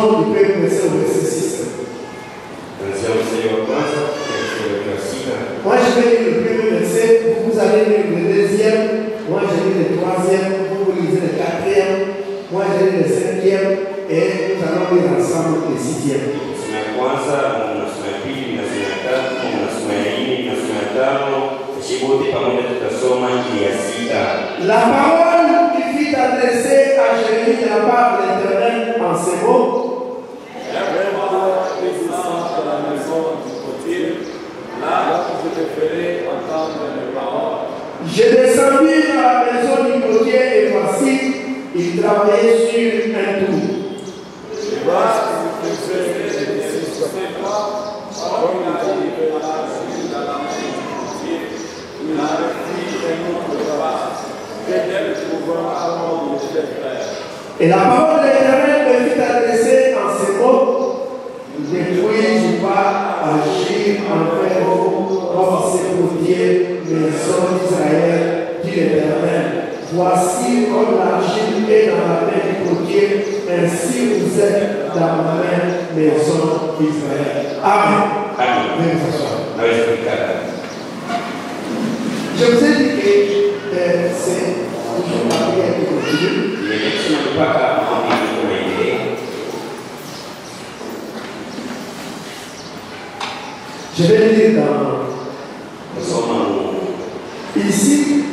Lisons du premier verset au verset 6. Moi je vais lire le premier verset, vous allez lire le deuxième, moi je lis le troisième, vous lisez le quatrième, moi je lis le cinquième et nous allons lire ensemble le sixième. La parole qui fut adressée à Jérémie de la part de l'Éternel en ces mots. J'ai descendu dans la maison du potier et voici, il travaillait sur un trou. Et la parole de l'Éternel me fut adressée en ces mots. Depuis, je pas agir envers vous comme ces potiers, maison d'Israël, dit l'Éternel. Voici comme l'argile est dans la main du potier, ainsi vous êtes dans ma main, maison d'Israël. Amen. Amen. Je vous ai dit que c'est toujours la prière qui continue. Je vais lire dans ici,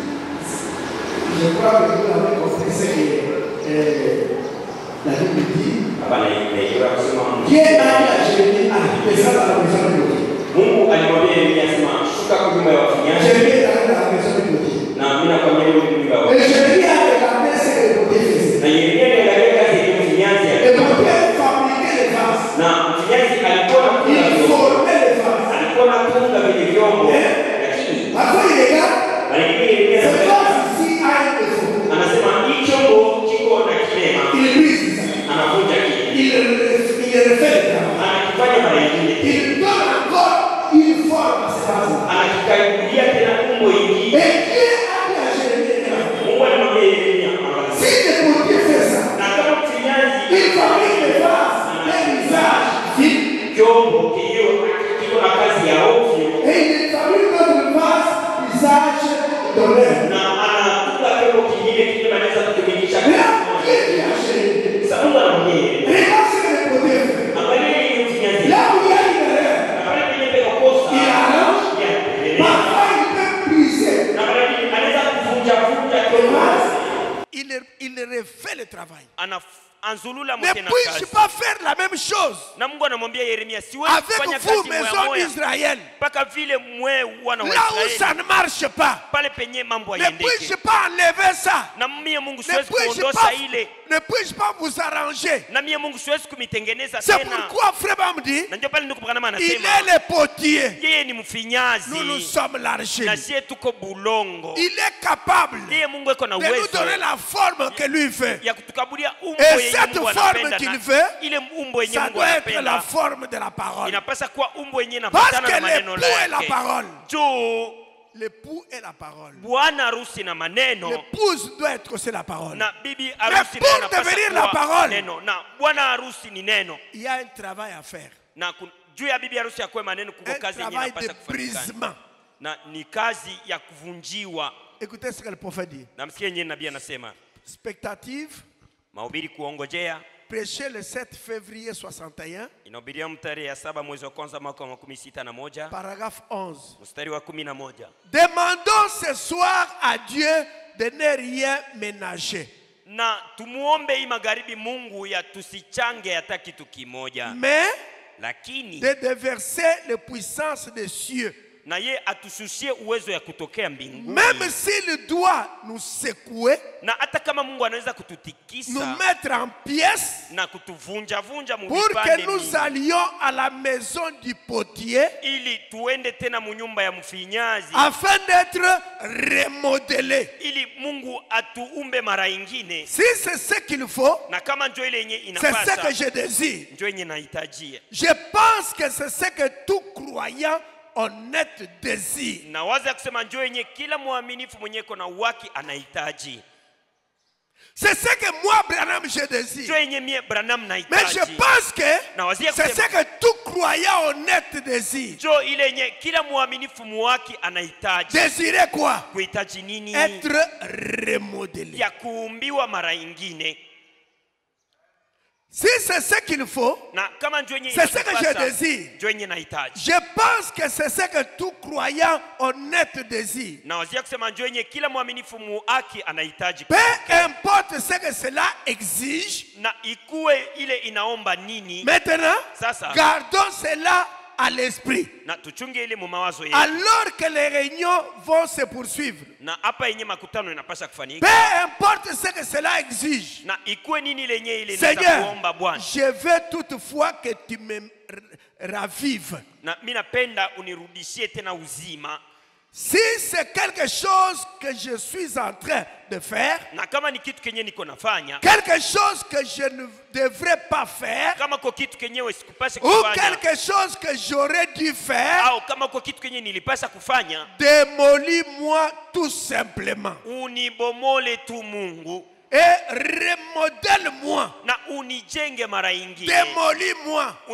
je crois que vous avez compris ce que la Bible dit. Dieu a dit à Jérémie, descends dans la maison de Dieu. Mungu alimwambia Yeremia sema shuka kwa nyumba ya wafinyanzi. Yeremia akaenda kwa maison de Dieu. Na mimi nakwambia wewe ni nyumba. Et Jérémie a regardé ce que le Dieu faisait. Na Yeremia aliangalia kazi ya mfinyanzi. Et le Dieu fabriquait les vases. Na mfinyanzi alikuwa na formait les vases. Alikuwa na tunga vile vyombo. Lakini hapo ilega aliingia c'est pas ici à un défaut. Anasema hii chombo kiko na kilema. Il brise. Anavunja kile. Il refait. Anakifanya mara nyingine. Il donne encore une forme à ces vases. Anakikaidia tena umbo ingine. Et Dieu a dit à Jérémie. Mungu alimwambia Yeremia. Si le potier fait ça. Na kama mfinyanzi il fabrique les vases. Un visage. Vyombo hiyo kiko na kazi ya ovyo. Et il fabrique notre vase visage d'honneur. Na anatunga vyombo kingine kile manaweza kutumikisha. Mungu anamwambia Yeremia. Angalia hiyo mfinyanzi. Là où il y a une erreur. Il arrange. Parfois il peut briser. Il refait le travail. Ne puis-je pas faire la même chose avec vous, maison d'Israël? Là où ça ne marche pas, ne puis-je pas enlever ça? Ne puis-je pas vous arranger? C'est pourquoi Frère Bam dit, il est le potier, nous sommes l'argile. Il est capable de nous donner la forme que lui veut. Et cette forme qu'il veut, ça doit être la forme de la parole. Parce que l'époux est la parole. L'époux est la parole. L'épouse doit être aussi la parole. Mais pour devenir la parole, il y a un travail à faire. Un travail de brisement. Écoutez ce que le prophète dit. Spectative. Prêché le 7 février 61. Paragraphe 11. Demandons ce soir à Dieu de ne rien ménager. Mais de déverser les puissances des cieux. Même s'il doit nous secouer, nous mettre en pièces pour que nous allions à la maison du potier afin d'être remodelés. Si c'est ce qu'il faut, c'est ce que je désire. Je pense que c'est ce que tout croyant honnête désir. C'est ce que moi, Branham, je désire. Mais je pense que c'est ce que tout croyant honnête désire. Désirer quoi? Être remodelé. Si c'est ce qu'il faut, c'est ce que je désire. Je pense que c'est ce que tout croyant honnête désire. Peu importe ce que cela exige. Maintenant, gardons cela à l'esprit. Alors que les réunions vont se poursuivre. Peu importe ce que cela exige. Seigneur, je veux toutefois que tu me ravives. Si c'est quelque chose que je suis en train de faire, quelque chose que je ne devrais pas faire, ou quelque chose que j'aurais dû faire, démolis-moi tout simplement. Et remodèle-moi. Démolis-moi. Et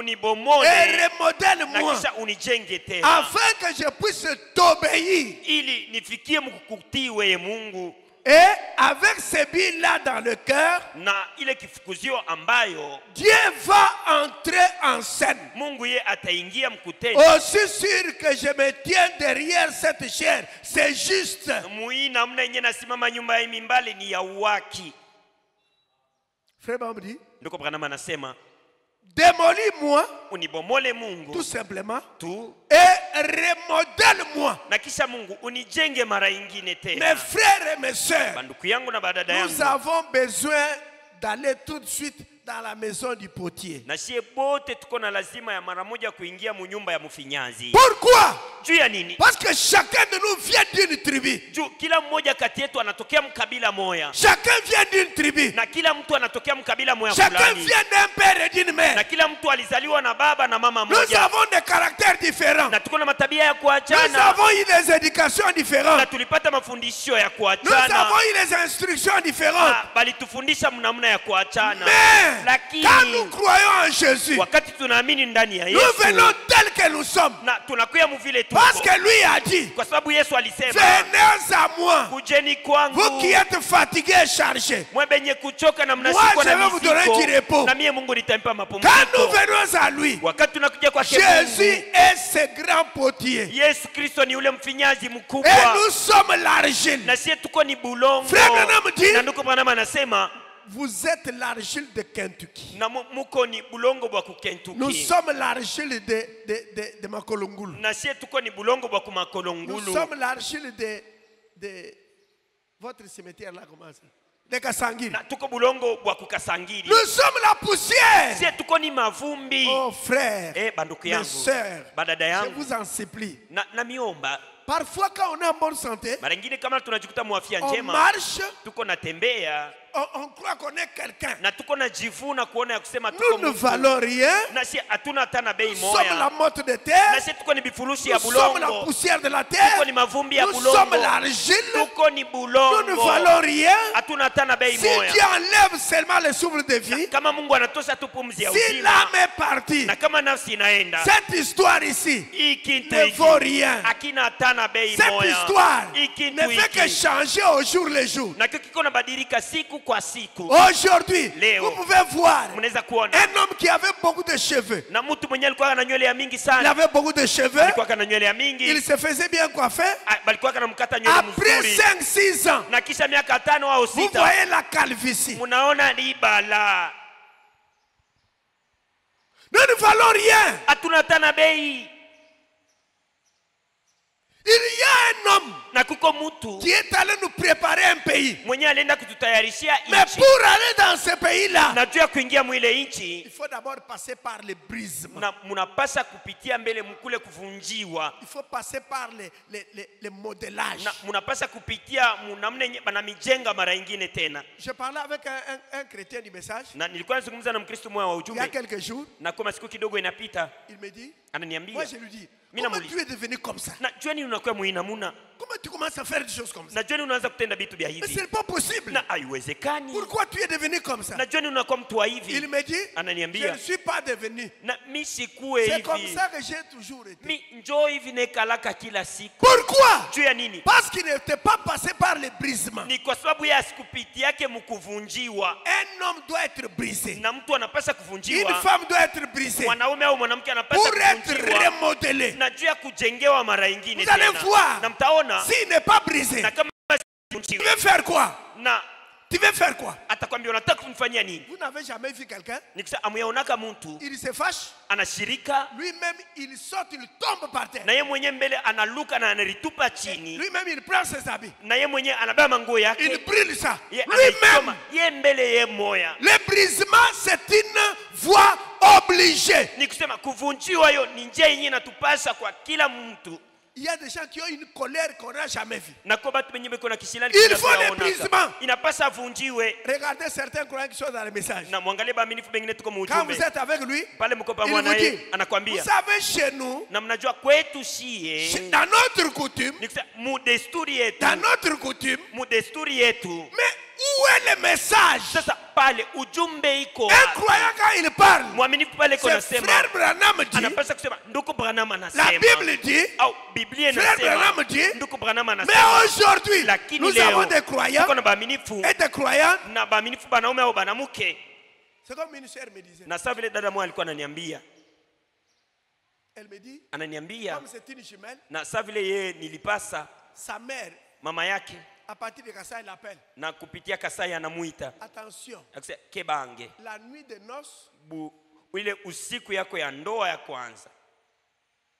remodèle-moi. Afin que je puisse t'obéir. Et avec ces billes-là dans le cœur, Dieu va entrer en scène. Aussi sûr que je me tiens derrière cette chair, c'est juste. Frère Bambi, démolis-moi tout simplement et remodèle-moi. Mes frères et mes sœurs, nous avons besoin d'aller tout de suite dans la maison du potier. Pourquoi? Parce que chacun de nous vient d'une tribu. Chacun vient d'une tribu. Chacun vient d'un père et d'une mère. Nous avons des caractères différents. Nous avons eu des éducations différentes. Nous avons eu des instructions différentes. Mais quand nous croyons en Jésus, nous venons tels que nous sommes. Parce que lui a dit, venez à moi, vous qui êtes fatigués et chargés. Moi, je vais vous donner du repos. Quand nous venons à lui, Jésus est ce grand potier. Et nous sommes l'argile. Frère Branham dit, vous êtes l'argile de Kentucky. Nous sommes l'argile de Makolongulu. Nous sommes l'argile de votre cimetière là, comment ça? De Kasangiri. Nous sommes la poussière. Oh frère, mes soeurs, je vous en supplie. Parfois quand on est en bonne santé, on marche, on croit qu'on est quelqu'un. Nous ne valons rien. Nous sommes la motte de terre. Nous sommes la poussière de la terre. Nous sommes l'argile. Nous ne valons rien. Si Dieu enlève seulement le souffle de vie, si l'âme est partie, cette histoire ici ne vaut rien. Cette histoire ne fait que changer au jour le jour. Aujourd'hui, vous pouvez voir un homme qui avait beaucoup de cheveux. Il avait beaucoup de cheveux. Il se faisait bien coiffer. Après 5-6 ans, vous voyez la calvitie. Nous ne valons rien. Il y a un homme qui est allé nous préparer un pays. Mais pour aller dans ce pays-là, il faut d'abord passer par le brisement. Il faut passer par le modelage. Je parlais avec un chrétien du message il y a quelques jours. Il me dit, moi je lui dis, comment tu es devenu comme ça? Comment tu commences à faire des choses comme ça? Na John unaanza kutenda vitu vya Mais hivi. ce n'est pas possible. Na haiwezekani. Pourquoi tu es devenu comme ça? Na John unakuwa mtu wa hivi. Il me dit, je Ananiambia, ne suis pas devenu. na mi sikuwe C'est comme hivi. ça que j'ai toujours été. Mi njoo hivi nekalaka kila siku. Pourquoi? Juu ya nini? Parce qu'il n'était pas passé par les brisements. Ni kwa sababu ya sikupiti yake mkuvunjiwa. Un homme doit être brisé. Na mtu anapasa Une kuvunjiwa. femme doit être brisée. Mwanaume au mwanamke anapasa Pour être kuvunjiwa. remodelé. Na juu ya kujengewa mara nyingine Vous allez tena. voir. Na mtaona. S'il n'est pas brisé, Na kama tu veux faire quoi? na Tu veux faire quoi? atakwambia unataka kumfanyia nini? Vous n'avez jamais vu quelqu'un? Nikisema amuyaonaka mtu Il se fâche. anashirika Lui-même, il saute, il tombe par terre. na yeye mwenyewe mbele analuka na analitupa chini. Lui-même, il prend ses habits. Na yeye mwenyewe anabeba manguo Il yake. brûle ça. Yeye Lui-même. anaichoma. Yeye mbele yeye moya. Le brisement, c'est une voie obligée. Ni kusema kuvunjiwa hiyo ni njia yenyewe inatupasa kwa kila mtu. Il y a des gens qui ont une colère qu'on n'a jamais vue. Na kwa watu wenyewe kuna kishilani Il faut les brisements. inapasa avunjiwe. Regardez certains croyants qui sont dans les messages. Na muangalie baaminifu bengine tuko Quand muujumbe. vous êtes avec lui, Pale mko il pamoja vous na dit, yeye vous anakwambia. savez, chez nous, Na mnajua kwetu shie. dans notre coutume, Ni kusema mudesturi yetu. dans notre coutume, Mudesturi yetu. mais où est le message? Sasa pale ujumbe iko. Un croyant quand il parle, Mwaminifu pale kuna c'est sema. frère Branham dit, Anapasa kusema ndugu Branham la anasema. Bible dit, Au Biblia frère inasema. Branham dit, Ndugu Branham mais anasema. aujourd'hui, Lakini nous leo avons des croyants tuko na baaminifu et des croyantes. na baaminifu banaume au banamuke. C'est comme une sœur me disait. Na sasa vile dada mmoja alikuwa ananiambia. Elle me dit, Ananiambia comme c'est une jumelle, na sasa vile yeye nilipasa sa mère, mama yake à partir de Kassai, l'appelle. na kupitia Kasai anamuita. Attention, Akisema Kebange. la nuit de noces, Ile usiku yako ya ndoa ya kwanza.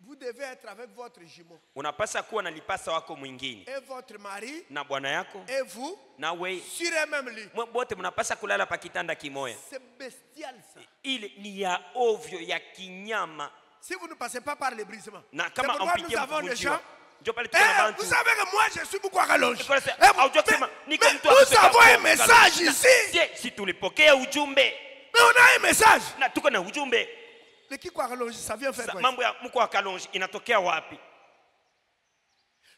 vous devez être avec votre jumeau. Unapasa kuwa na lipasa wako mwingine. Et votre mari, Na bwana yako et vous, na wewe sur un même lit. bote mnapasa kulala pa kitanda kimoya. C'est bestial ça. Ile ni ya ovyo ya kinyama. Si vous ne passez pas par les brisements. Na C'est kama pourquoi nous ampitie avons des gens. mkuvunjiwa. Ndio pale tuko na Eh, bantu. vous savez que moi je suis beaucoup à rallonge. Mais Mais nous avons un message ici. Si tulipokea ujumbe Mais on a un message. na tuko na ujumbe, Le qui quoi rallonge, ça vient faire quoi? mambo ya mko wa Kalonji inatokea wapi?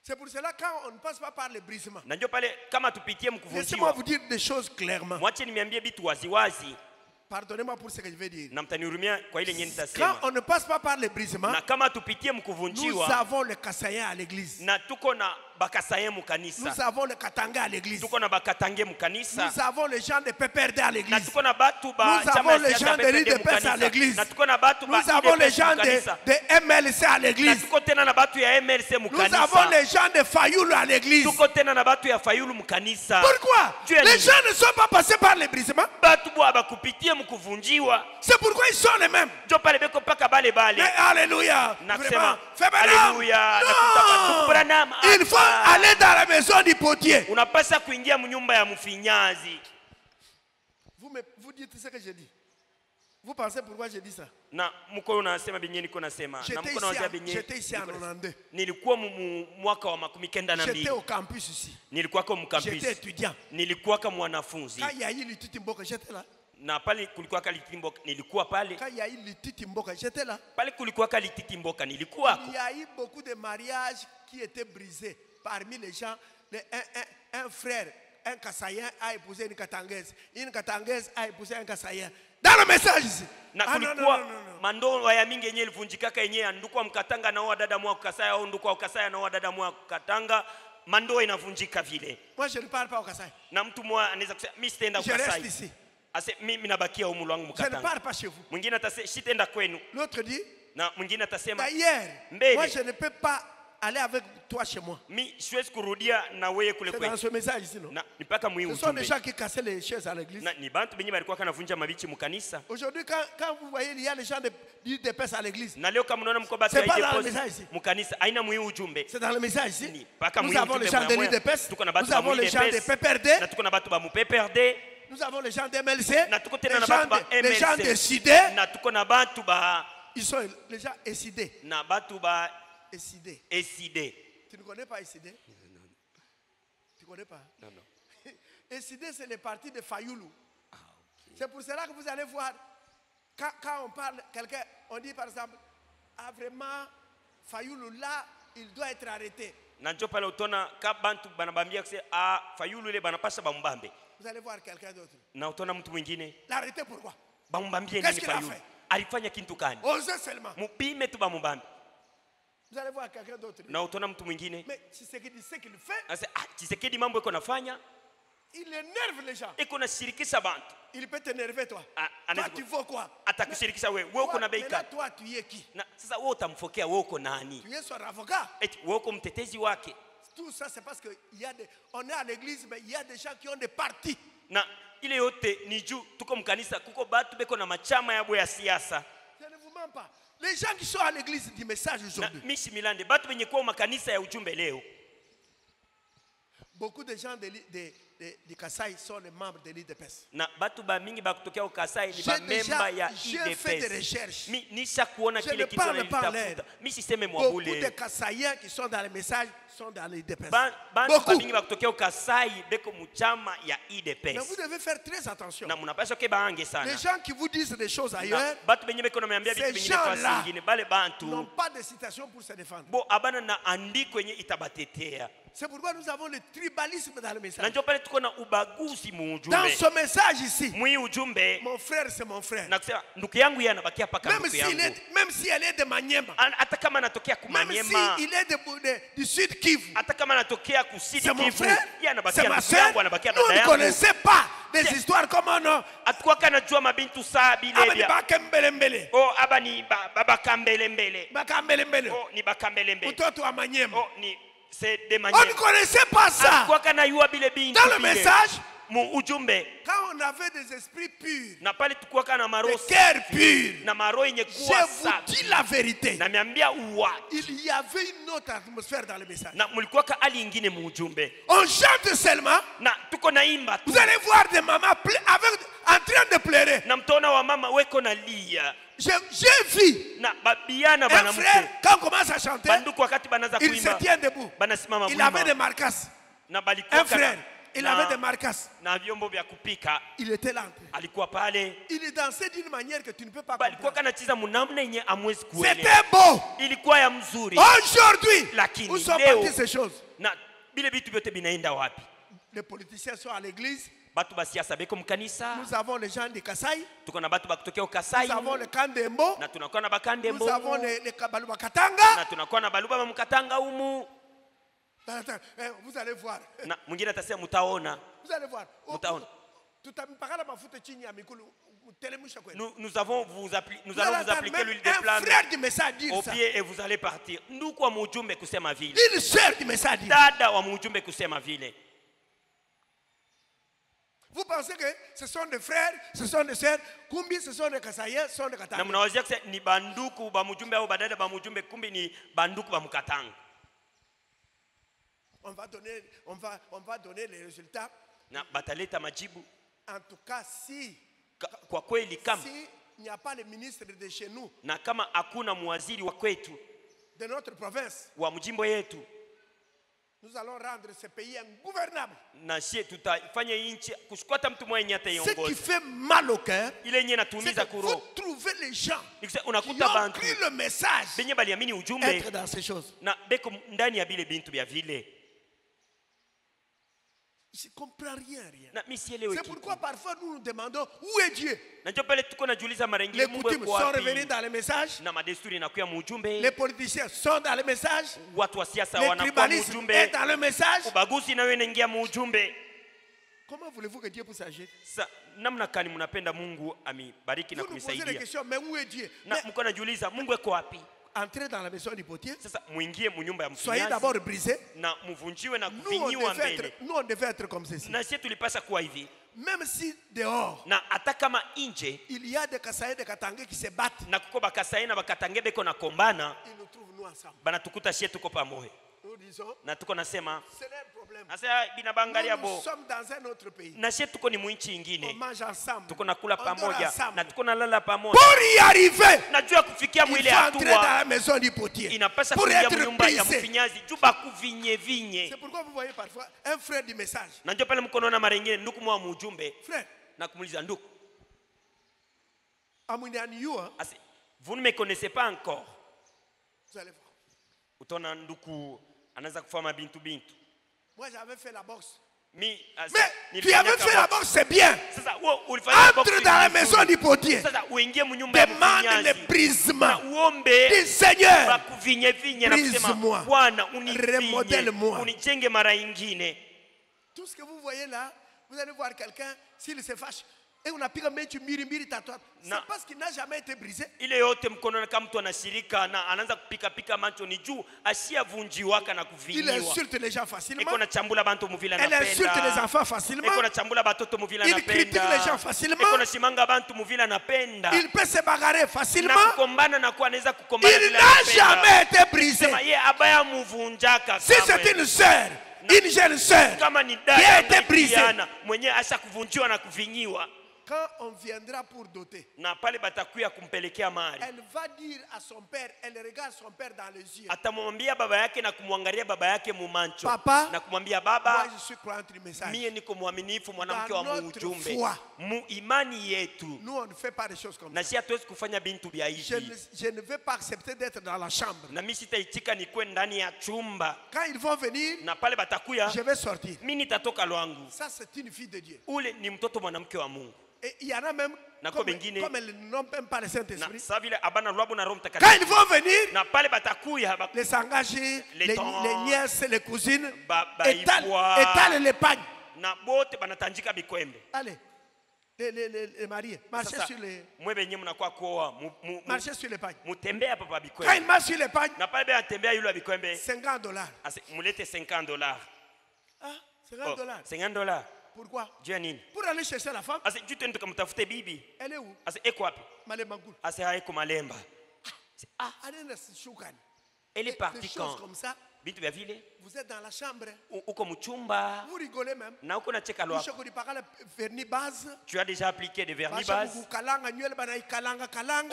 C'est pour cela quand on ne passe pas par les brisements. Na ndio pale kama tupitie Laissez-moi mkuvunjiwa. vous dire des choses clairement. Mwache nimeambie vitu waziwazi Pardonnez-moi pour ce que je vais dire. na mtanihurumia kwa ile nyinyi Quand nitasema. on ne passe pas par les brisements, Na kama tupitie nous mkuvunjiwa avons le Kassaïen à l'église. na tuko na bakasaye Nous mukanisa. avons le Katanga à l'église. Tuko na bakatange mukanisa. Nous avons les gens de PPRD à Na l'église. tuko na batu ba Nous avons les gens de l'IDPS à l'église. Na tuko na batu ba Nous avons les IDPS gens mukanisa. de MLC à Na l'église. tuko tena na batu ya MLC Nous mukanisa. avons les gens de Fayoul à l'église. Tuko tena na batu ya Fayulu mukanisa. Pourquoi? Dieu a Les dit. gens ne sont pas passés par les brisements. Batu bwa bakupitie mkuvunjiwa. C'est pourquoi ils sont les mêmes. Ndio pale beko paka bale bale. Mais alléluia. Na Vraiment. kusema Fais Branham. alléluia. Na kutaka Non. Branham. Il faut aller dans la maison du potier. Unapasa kuingia mnyumba ya mfinyazi. Vous dites ce que je dis. Vous pensez pourquoi je dis ça? Na mko unasema benye niko nasema. Na mko unawazia benye. J'étais ici en 92. Nilikuwa mwaka wa 92. J'étais au campus ici. Nilikuwa kwa mkampus. J'étais étudiant. Nilikuwa kama mwanafunzi. Quand il y a eu l'Ititi Mboka, j'étais là. Na pale kulikuwa kalititi mboka nilikuwa pale. Quand il y a eu l'Ititi Mboka, j'étais là. Pale kulikuwa kalititi mboka nilikuwa. Il y a eu beaucoup de mariages qui étaient brisés parmi les gens. Un frère, un Kassaïen a épousé une Katangaise a épousé un Kassaïen. Dans le message ici. Na kulikuwa mandoa ya mingi yenyewe ilivunjikaka yenyewe ndukwa mkatanga na dada mwa Kasaya au ndukwa Kasaya na dada mwa Katanga, mandoa inavunjika vile. Moi je ne parle pas au Kasai. Na mtu mmoja anaweza kusema mimi sitaenda Je Kasai. reste ici. Ase mimi nabakia humu lwangu Je ne mkatanga. parle pas chez vous. Mwingine atasema sitaenda kwenu. L'autre dit, Na mwingine atasema d'ailleurs, mbele. moi je ne peux pas aller avec toi chez moi. Mi siwezi kurudia na wewe kule C'est dans kwetu. ce message ici, non? Na nipaka mwi Ce sont des ujumbe. gens qui cassaient les chaises à l'église. Na ni bantu benye balikuwa kanavunja mabichi mukanisa. Aujourd'hui, quand vous voyez, il y a les gens du DPS à l'église. Na leo kama unaona mko batu C'est ya pas dans le IDPS message ici. mukanisa aina mwi ujumbe. C'est dans le message ici. Ni paka Nous mwi avons les ujumbe gens de mwa. l'IDPS. Tuko na batu Nous ba avons les gens de IDPS. PPRD. Na tuko na batu ba mu PPRD. Nous avons les gens d'MLC. Na tuko tena na batu ba Les gens MLC. décidés. Na tuko na batu ba Ils sont les gens décidés. na batu ba Décidés. SID. Tu ne connais pas décidé? Tu ne connais pas? Non, non. Décidé, c'est le parti de Fayoulou. C'est pour cela que vous allez voir, quand on parle, quelqu'un, on dit par exemple, ah vraiment, Fayoulou là, il doit être arrêté. Na njo pale utona ka bantu banabambia kusema Fayulu ile banapasha bambambe. Vous allez voir quelqu'un d'autre. Na utona mtu mwingine. L'arrêter pourquoi? Bambambie nini Fayulu? Alifanya kitu gani? Osez seulement. Mupime tu bambambe. Vous allez voir quelqu'un d'autre. Na utona mtu mwingine. Mais Tshisekedi sait qu'il fait. Asa Tshisekedi mambo iko nafanya. Il énerve les gens. Iko nashirikisha bantu. Il peut t'énerver toi. Toi tu vaux quoi? Atakushirikisha wewe. Wewe uko na bei gani? Toi tu es qui? Na sasa wewe utamfokea wewe uko nani? Tu es son avocat. Eti wewe uko mtetezi wake. Tout ça c'est parce que on est à l'église mais il y a des gens qui ont des partis. Na ile yote ni juu tuko mkanisa kuko batu beko na machama yabo ya siasa. Je ne vous mens pas. Les gens qui sont à l'église du message aujourd'hui. Na mishi milande batu benye kwa makanisa ya ujumbe leo. Beaucoup de gens de Kasai sont les membres de l'IDPS. Na batu ba mingi ba kutokea Kasai ni ba memba ya IDPS. J'ai fait des recherches. Mi nisha kuona kile kitu na nitafuta. Mi siseme mwabule. Beaucoup de Kasaïens qui sont dans les messages sont dans l'IDPS. Bantu ba mingi ba kutokea Kasai beko muchama ya IDPS. Mais vous devez faire très attention. Na munapaswa ke baange sana. Les gens qui vous disent des choses ailleurs. Batu benye beko na meambia bitu benye fasi nyingine bale bantu. N'ont pas de citation pour se défendre. Bo abana na andiko yenye itabatetea. C'est pourquoi nous avons le tribalisme dans le message. Dans ce message ici, mon frère c'est mon frère. Même si elle est de Maniema, même si il est du Sud Kivu, c'est mon frère, c'est ma soeur. Vous ne connaissez pas des histoires comme on a. C'est des manières. On ne connaissait pas ça. Dans le message, quand on avait des esprits purs, des cœurs purs, je vous dis la vérité. Il y avait une autre atmosphère dans le message. On chante seulement. Vous allez voir des mamans en train de pleurer. J'ai vu un frère, quand on commence à chanter, il se tient debout. Il avait des marcasses. Un frère, il avait des marcasses. Il était là. Il dansait d'une manière que tu ne peux pas comprendre. C'était beau. Aujourd'hui, où sont parties ces choses? Les politiciens sont à l'église. Nous avons les gens de Kasai. Nous avons le Kandembo. Nous avons les Baluba Katanga. Vous allez voir. Vous allez voir. Nous allons vous appliquer l'huile de flamme au pied et vous allez partir. Une sœur du message. Vous pensez que ce sont des frères, ce sont des sœurs, kumbi ce sont des Kasaïens, ce sont des Katanga. On va donner les résultats. En tout cas, si il n'y a pas le ministre de chez nous, de notre province, nous allons rendre ce pays ingouvernable. Ce qui fait mal au cœur, c'est qu'il faut trouver les gens qui ont pris le message être dans ces choses. Je ne comprends rien. C'est pourquoi parfois nous nous demandons où est Dieu. Les coutumes sont revenus dans les messages. Les politiciens sont dans les messages. Les tribalistes sont dans le message. Comment voulez-vous que Dieu puisse agir? Vous nous posez des questions, mais où est Dieu? Entrez dans la maison du potier. Soyez d'abord brisés. Nous, on devait être comme ceci. Même si dehors, il y a des Kasaïens et des Katangais qui se battent, ils nous trouvent nous ensemble. Nous disons, ce n'est pas un problème. Nous sommes dans un autre pays. On mange ensemble. On dort ensemble. Pour y arriver, il faut entrer dans la maison du potier. Pour être brisé. C'est pourquoi vous voyez parfois un frère du message. Frère, vous ne me connaissez pas encore. Vous allez voir. anaanza kufanya bintu bintu. Moi j'avais fait la boxe. Mais tu avais fait la boxe, c'est bien. Entre dans la maison du potier. Demande le brisement du Seigneur. Brise-moi. Remodèle-moi. Tout ce que vous voyez là, vous allez voir quelqu'un, s'il se fâche, et on a pris un mètre miri tatouage. C'est parce qu'il n'a jamais été brisé. Il est haute mkono kama mtu anashirika na anaanza kupika pika macho ni juu asiyavunjiwaka na kuvinyiwa. Il insulte les gens facilement. Eko na chambula bantu muvila na penda. Elle insulte les enfants facilement. Eko na chambula batoto muvila na penda. Il critique les gens facilement. Eko na shimanga bantu muvila na penda. Il peut se bagarrer facilement. Na kukombana na kuwa anaweza kukombana bila penda. Il n'a jamais été brisé. Sema yeye abaya muvunjaka. Si c'est une sœur, une jeune sœur qui a été brisée, mwenye asha kuvunjiwa na kuvinyiwa. Quand on viendra pour doter, na pale batakuya kumpelekea mali, elle va dire à son père, elle regarde son père dans les yeux. Atamwambia baba yake na kumwangalia baba yake mumancho. Papa, na kumwambia baba, moi je suis croyante du message. Mie niko mwaminifu mwanamke wa ujumbe. Mu imani yetu. Nous on ne fait pas des choses comme ça. Na si hatuwezi kufanya bintu bya hivi. Je ne veux pas accepter d'être dans la chambre. Na mimi sitaitika nikwe ndani ya chumba. Quand ils vont venir, na pale batakuya, je vais sortir. Mimi nitatoka lwangu. Ça c'est une fille de Dieu. Ule ni mtoto mwanamke wa Mungu. Et il y en a même comme elles n'ont même pas le Saint-Esprit. Quand ils vont venir, les engagés, les nièces, les cousines étalent les pagnes. Allez, les mariés, marchez sur les pagnes. Quand ils marchent sur les pagnes, $50. Ah, $50. Pourquoi? Pour aller chercher la femme. Elle est où? Malembangoul. Elle est partie quand? Comme ça, vous êtes dans la chambre. Vous rigolez même. Tu as déjà appliqué des vernis base. On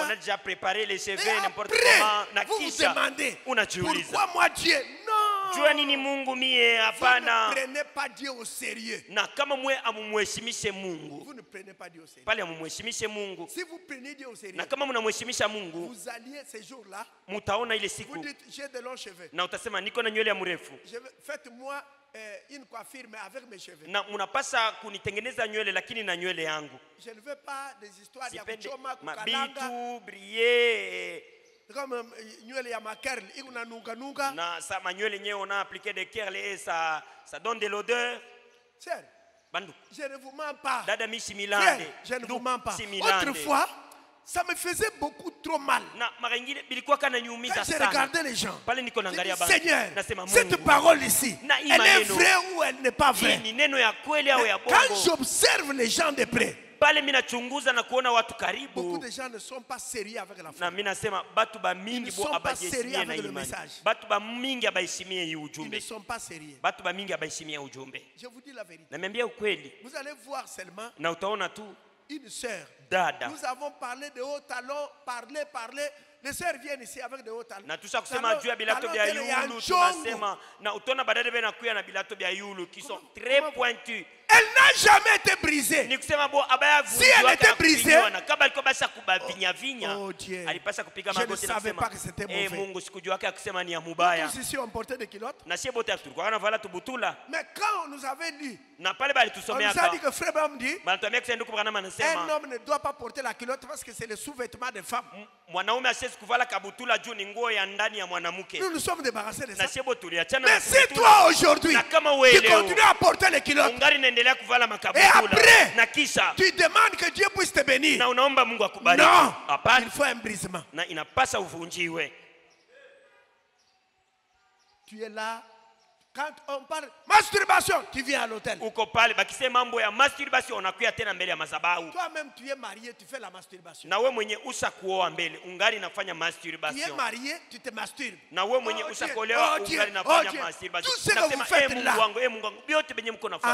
a déjà préparé les cheveux n'importe comment. Vous vous demandez pourquoi moi Dieu? Non. Vous ne prenez pas Dieu au sérieux. Na kama mwe amumheshimishe Mungu. Vous ne prenez pas Dieu au sérieux. Pale amumheshimishe Mungu. Si vous prenez Dieu au sérieux, na kama mnamheshimisha Mungu, vous alliez ces jours-là, mutaona ile siku. Vous dites j'ai de longs cheveux. Na utasema niko na nywele ya mrefu. Faites-moi une coiffure mais avec mes cheveux. Na mnapasa kunitengeneza nywele lakini na nywele yangu. Je ne veux pas des histoires ya kuchoma kukalanga. Mabitu briller. Comme nywele ya makerl ikuna nunga. Na sa manywele nyewe on a appliqué des curls et ça donne de l'odeur. Sir, Bandu. Je ne vous mens pas. Dada mishi milande. Je ne vous mens pas. Autrefois, ça me faisait beaucoup trop mal. Quand j'ai regardé les gens, j'ai dit, Seigneur, cette parole ici, elle est vraie ou elle n'est pas vraie? Quand j'observe les gens de près, beaucoup de gens ne sont pas sérieux avec la foi. Ils ne sont pas sérieux avec le message. Ils ne sont pas sérieux. Je vous dis la vérité. Vous allez voir seulement une sœur. Nous avons parlé de hauts talons, parlé. Les sœurs viennent ici avec de hauts talons. Na tusha kusema juu ya bilato bya yulu, tunasema na utona badade bena kuya na bilato bya yulu qui sont très pointus. Elle n'a jamais été brisée. Si elle était brisée, oh Dieu, je ne savais pas que c'était mauvais. Tous ici ont porté des culottes. Mais quand on nous avait lu, on nous a dit que frère Bam dit, un homme ne doit pas porter la culotte parce que c'est le sous-vêtement des femmes. Nous nous sommes débarrassés de ça. Mais si toi aujourd'hui, tu continues à porter les culottes, et après, tu demandes que Dieu puisse te bénir. Non, il faut un brisement. Tu es là. Quand on parle masturbation, tu viens à l'hôtel. Toi-même, tu es marié, tu fais la masturbation. Tu es marié, tu te masturbes. Oh Dieu. Tout ce que vous faites là,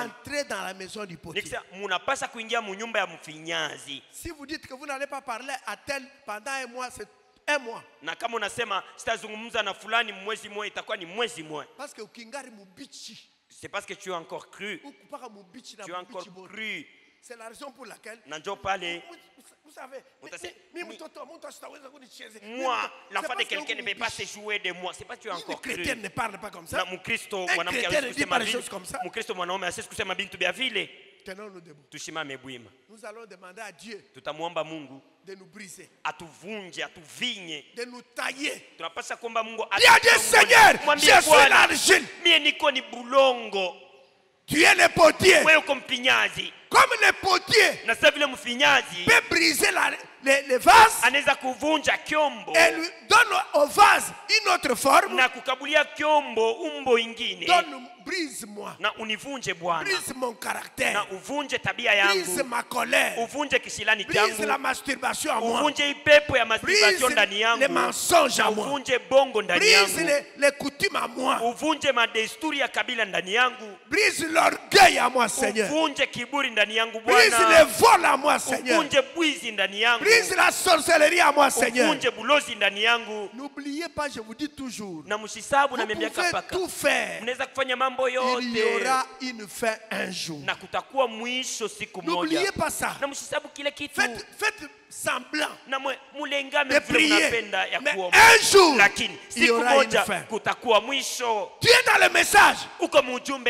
entrez dans la maison du potier. Si vous dites que vous n'allez pas parler à tel pendant un mois, c'est un mois. Na kama unasema sitazungumza na fulani mwezi mmoja itakuwa ni mwezi mmoja. Parce que ukingari mubichi. C'est parce que tu as encore cru. Tu as encore cru. C'est la raison pour laquelle. Vous savez, moi, l'enfant de quelqu'un ne peut pas se jouer de moi. C'est pas que tu es encore cru. Un chrétien ne parle pas comme ça. Un chrétien ne dit pas des choses comme ça. Tenons-nous debout. Nous allons demander à Dieu de nous briser, de nous tailler. Il y a des seigneurs, je suis l'argile. Tu es le potier. Comme le potier peut briser les vases et lui donne au vase une autre forme. Brise-moi. Brise mon caractère. Brise ma colère. Brise la masturbation à moi. Brise les mensonges à moi. Brise les coutumes à moi. Brise l'orgueil à moi, Seigneur. Brise les vols à moi, Seigneur. Brise la sorcellerie à moi, Seigneur. N'oubliez pas, je vous dis toujours, vous pouvez tout faire. Il y aura une fin un jour. N'oubliez pas ça. Faites semblant de prier. Mais un jour, il y aura une fin. Tu es dans le message.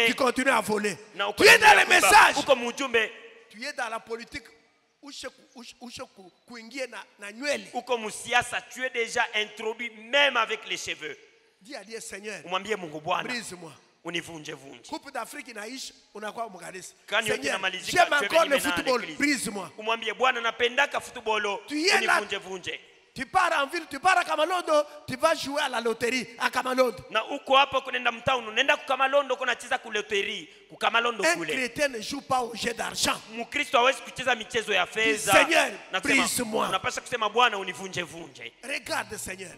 Tu continues à voler. Tu es dans le message. Tu es dans la politique. Tu es déjà introduit même avec les cheveux. Dis à Dieu, Seigneur, brise-moi. Coupe d'Afrique inaisha, unakuwa mkanisa. Seigneur, j'aime encore le football, brise-moi. Tu es là. Tu pars en ville, tu pars à Kamalondo, tu vas jouer à la loterie à Kamalondo. Un chrétien ne joue pas au jeu d'argent. Seigneur, brise-moi. Regarde, Seigneur.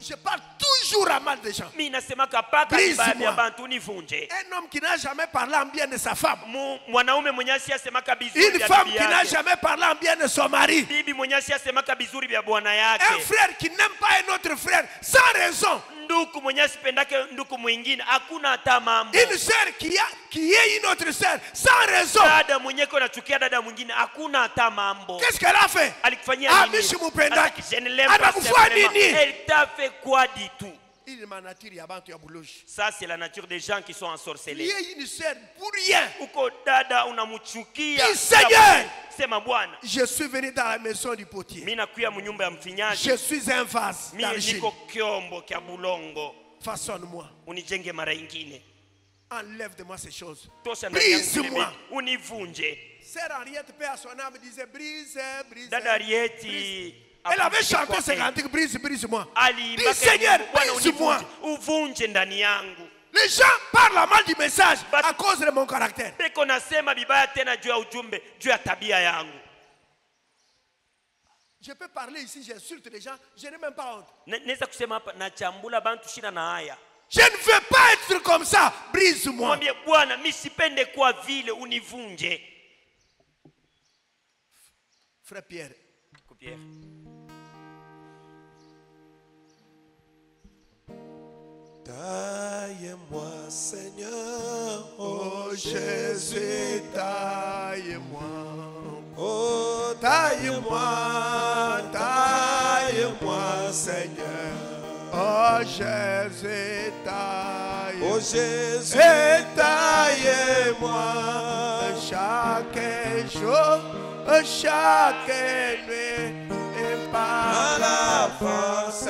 Je parle toujours à mal des gens. Brise-moi. Un homme qui n'a jamais parlé en bien de sa femme. Une femme qui n'a jamais parlé en bien de son mari. Un frère qui n'aime pas un autre frère sans raison. Une sœur qui est une autre sœur sans raison. Qu'est-ce qu'elle a fait? Elle t'a fait quoi du tout? Ça, c'est la nature des gens qui sont ensorcelés. Seigneur, je suis venu dans la maison du potier. Je suis un vase d'argile. Façonne-moi. Enlève de moi ces choses. Brise-moi. Sœur Henriette, paix à son âme, disait brise, brise, brise. Elle avait chanté ce cantique, brise, brise-moi. Dis Seigneur, brise-moi. Les gens parlent mal du message à cause de mon caractère. Je peux parler ici, j'insulte les gens, je n'ai même pas honte. Je ne veux pas être comme ça, brise-moi. Frère Pierre. Taille-moi, Seigneur, oh Jésus, taille-moi. Oh, taille-moi, taille-moi, Seigneur. Oh Jésus, taille-moi. Oh Jésus, taille-moi. Chaque jour, chaque nuit, et par la force